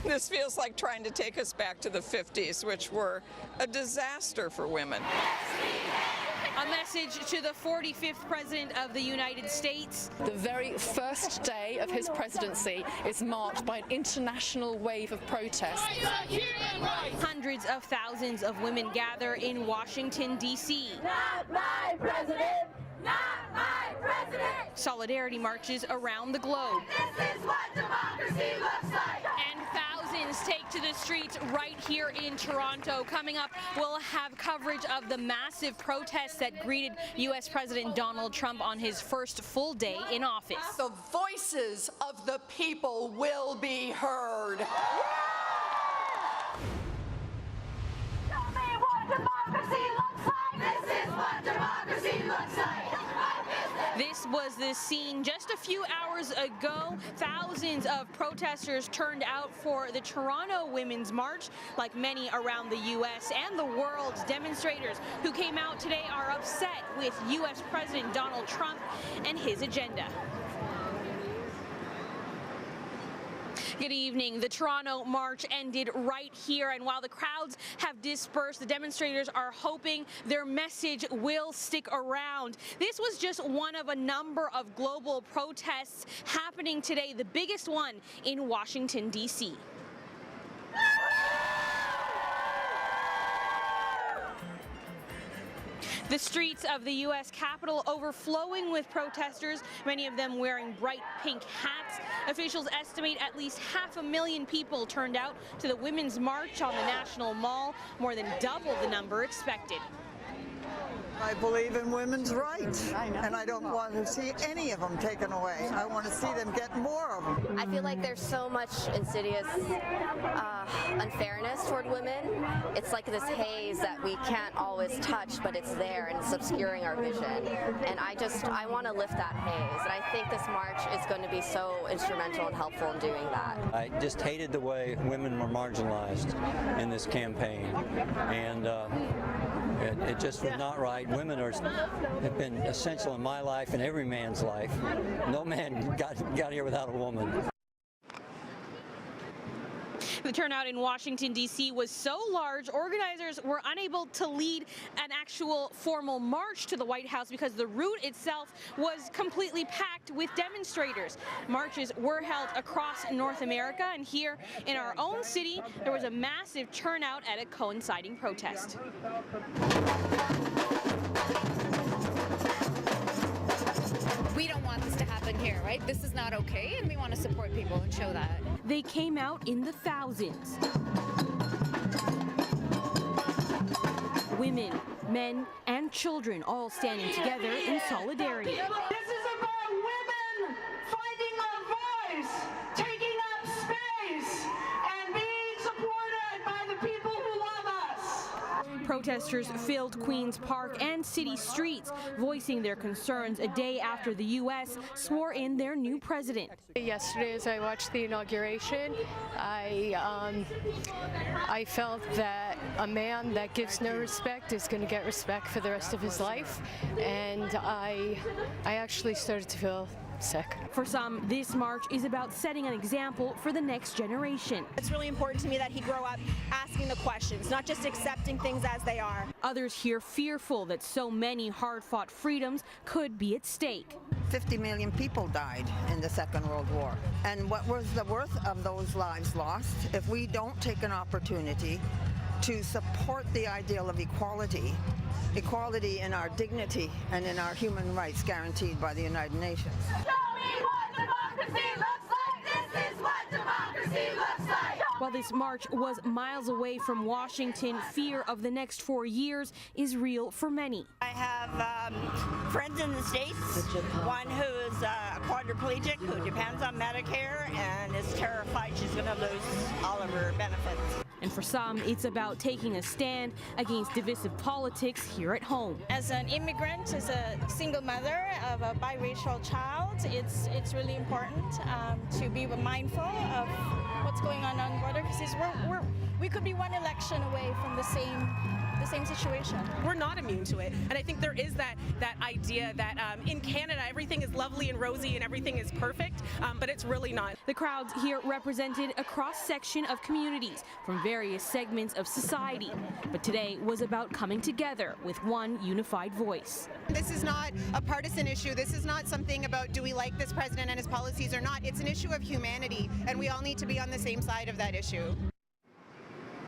This feels like trying to take us back to the 50s, which were a disaster for women. A message to the 45th President of the United States. The very first day of his presidency is marked by an international wave of protests. Hundreds of thousands of women gather in Washington, D.C. Not my president! Not my president! Solidarity marches around the globe. This is what democracy looks like! And thousands take to the streets right here in Toronto. Coming up, we'll have coverage of the massive protests that greeted U.S. President Donald Trump on his first full day in office. The voices of the people will be heard. Tell me what democracy looks like! This is what democracy looks like! This was the scene just a few hours ago. Thousands of protesters turned out for the Toronto Women's March. Like many around the U.S. and the world, demonstrators who came out today are upset with U.S. President Donald Trump and his agenda. Good evening. The Toronto March ended right here, and while the crowds have dispersed, the demonstrators are hoping their message will stick around. This was just one of a number of global protests happening today, the biggest one in Washington, D.C. The streets of the U.S. Capitol overflowing with protesters, many of them wearing bright pink hats. Officials estimate at least 500,000 people turned out to the Women's March on the National Mall, more than double the number expected. I believe in women's rights, and I don't want to see any of them taken away. I want to see them get more of them. I feel like there's so much insidious unfairness toward women. It's like this haze that we can't always touch, but it's there and it's obscuring our vision. And I want to lift that haze, and I think this march is going to be so instrumental and helpful in doing that. I just hated the way women were marginalized in this campaign, and it just was not right. Women have been essential in my life and every man's life. No man got here without a woman. The turnout in Washington, D.C. was so large, organizers were unable to lead an actual formal march to the White House because the route itself was completely packed with demonstrators. Marches were held across North America, and here in our own city, there was a massive turnout at a coinciding protest. We don't want this to happen here, right? This is not okay, and we want to support people and show that. They came out in the thousands. Women, men, and children all standing together in solidarity. This is about women finding our voice, taking up space, and being supported by the people who love us. Protesters filled Queen's Park and city streets, voicing their concerns a day after the U.S. swore in their new president. Yesterday, as I watched the inauguration, I felt that a man that gives no respect is going to get respect for the rest of his life, and I actually started to feel sick. For some, this march is about setting an example for the next generation. It's really important to me that he grow up asking the questions, not just accepting things as they are. Others here fearful that so many hard-fought freedoms could be at stake. 50 million people died in the Second World War. And what was the worth of those lives lost if we don't take an opportunity to support the ideal of equality in our dignity and in our human rights guaranteed by the United Nations. Show me what democracy looks like! This is what democracy looks like! While this march was miles away from Washington, fear of the next 4 years is real for many. I have friends in the States, one who is a quadriplegic who depends on Medicare and is terrified she's going to lose all of her benefits. And for some, it's about taking a stand against divisive politics here at home. As an immigrant, as a single mother of a biracial child, it's really important to be mindful of what's going on the border, because we could be one election away from the same situation. We're not immune to it, and I think there is that idea idea that in Canada everything is lovely and rosy and everything is perfect, but it's really not. The crowds here represented a cross-section of communities from various segments of society, but today was about coming together with one unified voice. This is not a partisan issue. This is not something about do we like this president and his policies or not. It's an issue of humanity, and we all need to be on the same side of that issue.